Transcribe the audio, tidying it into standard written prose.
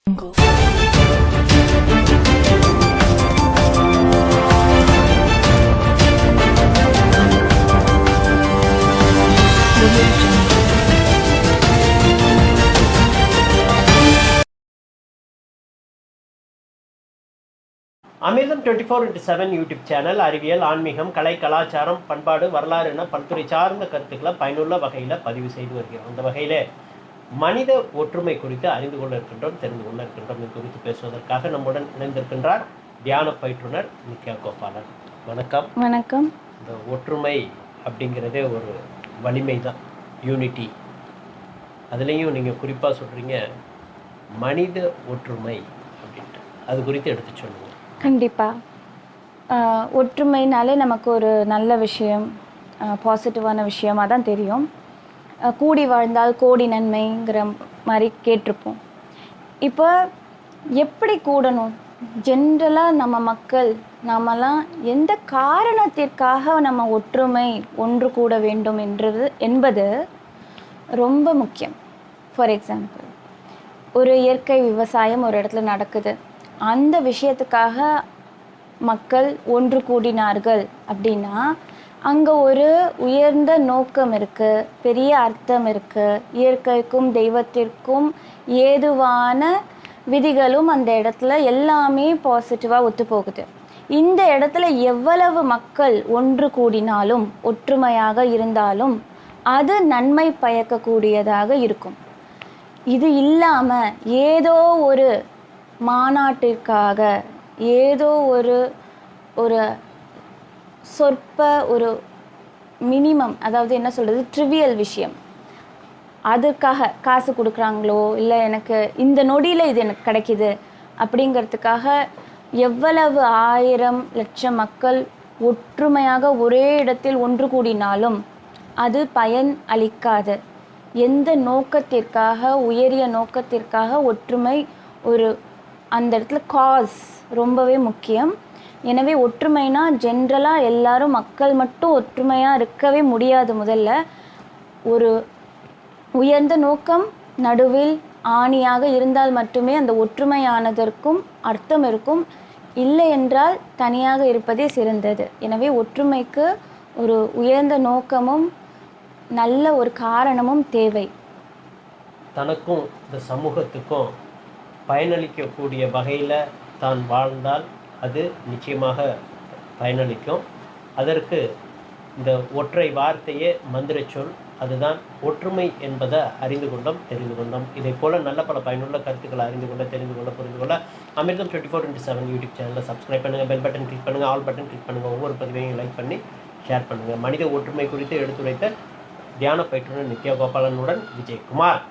அமிர்தம் 24/7 YouTube channel அறிவியல், ஆன்மீகம், கலை, கலாச்சாரம், பண்பாடு, வரலாறு என பல்துறை சார்ந்த கருத்துக்களை பயனுள்ள வகையில் பதிவு செய்து வருகிறோம். அந்த வகையில் மனித ஒற்றுமை குறித்து அறிந்து கொள்ள இருக்கின்றோம், தெரிந்து கொள்ள இருக்கின்றோம். இது குறித்து பேசுவதற்காக நம்முடன் இணைந்திருக்கின்றார் தியான பயிற்றுனர் நித்யா கோபாலன். வணக்கம். வணக்கம். இந்த ஒற்றுமை அப்படிங்கிறதே ஒரு வலிமை தான், யூனிட்டி. அதுலேயும் நீங்கள் குறிப்பாக சொல்கிறீங்க மனித ஒற்றுமை அப்படின்ட்டு, அது குறித்து எடுத்து சொல்லுங்கள். கண்டிப்பாக ஒற்றுமைனாலே நமக்கு ஒரு நல்ல விஷயம், பாசிட்டிவான விஷயமாக தான் தெரியும். கூடி வாழ்ந்தால் கோடி நன்மைங்கிற மாதிரி கேட்டிருப்போம். இப்போ எப்படி கூடணும்? ஜென்ரலாக நம்ம மக்கள் நாமெல்லாம் எந்த காரணத்திற்காக நம்ம ஒற்றுமை ஒன்று கூட வேண்டும் என்பது ரொம்ப முக்கியம். ஃபார் எக்ஸாம்பிள், ஒரு இயற்கை விவசாயம் ஒரு இடத்துல நடக்குது. அந்த விஷயத்துக்காக மக்கள் ஒன்று கூடினார்கள் அப்படின்னா அங்கே ஒரு உயர்ந்த நோக்கம் இருக்குது, பெரிய அர்த்தம் இருக்குது. இயற்கைக்கும் தெய்வத்திற்கும் ஏதுவான விதிகளும் அந்த இடத்துல எல்லாமே பாசிட்டிவாக ஒத்து போகுது. இந்த இடத்துல எவ்வளவு மக்கள் ஒன்று கூடினாலும், ஒற்றுமையாக இருந்தாலும் அது நன்மை பயக்கக்கூடியதாக இருக்கும். இது இல்லாமல் ஏதோ ஒரு மாநாட்டிற்காக, ஏதோ ஒரு சொற்ப ஒரு மினிமம், அதாவது என்ன சொல்கிறது, ட்ரிவியல் விஷயம், அதுக்காக காசு கொடுக்குறாங்களோ இல்லை எனக்கு இந்த நொடியில் இது எனக்கு கிடைக்கிது அப்படிங்கிறதுக்காக எவ்வளவு 1000 லட்சம் மக்கள் ஒற்றுமையாக ஒரே இடத்தில் ஒன்று கூடினாலும் அது பயன் அளிக்காது. எந்த நோக்கத்திற்காக, உயரிய நோக்கத்திற்காக ஒற்றுமை, ஒரு அந்த இடத்துல காஸ் ரொம்பவே முக்கியம். எனவே ஒற்றுமைனா ஜென்ரலாக எல்லாரும் மக்கள் மட்டும் ஒற்றுமையாக இருக்கவே முடியாது. முதல்ல ஒரு உயர்ந்த நோக்கம் நடுவில் ஆணியாக இருந்தால் மட்டுமே அந்த ஒற்றுமையானதற்கும் அர்த்தம் இருக்கும். இல்லை என்றால் தனியாக இருப்பதே சிறந்தது. எனவே ஒற்றுமைக்கு ஒரு உயர்ந்த நோக்கமும் நல்ல ஒரு காரணமும் தேவை. தனக்கும் இந்த சமூகத்துக்கும் பயனளிக்கக்கூடிய வகையில் தான் வாழ்ந்தால் அது நிச்சயமாக பயனளிக்கும். அதற்கு இந்த ஒற்றை வார்த்தையே மந்திர சொல், அதுதான் ஒற்றுமை என்பதை அறிந்து கொண்டோம், தெரிந்து கொண்டோம். இதை போல் நல்ல பல பயனுள்ள கருத்துக்களை அறிந்து கொள்ள, தெரிந்து கொள்ள, புரிந்து கொள்ள அமிர்தம் 24/7 யூடியூப் சேனலை சப்ஸ்கிரைப் பண்ணுங்கள், பெல் பட்டன் கிளிக் பண்ணுங்கள், ஆல் பட்டன் கிளிக் பண்ணுங்கள், ஒவ்வொரு பதிவையும் லைக் பண்ணி ஷேர் பண்ணுங்கள். மனித ஒற்றுமை குறித்து எடுத்துரைத்த தியான பயிற்றுனர் நித்யா கோபாலனுடன் விஜயகுமார்.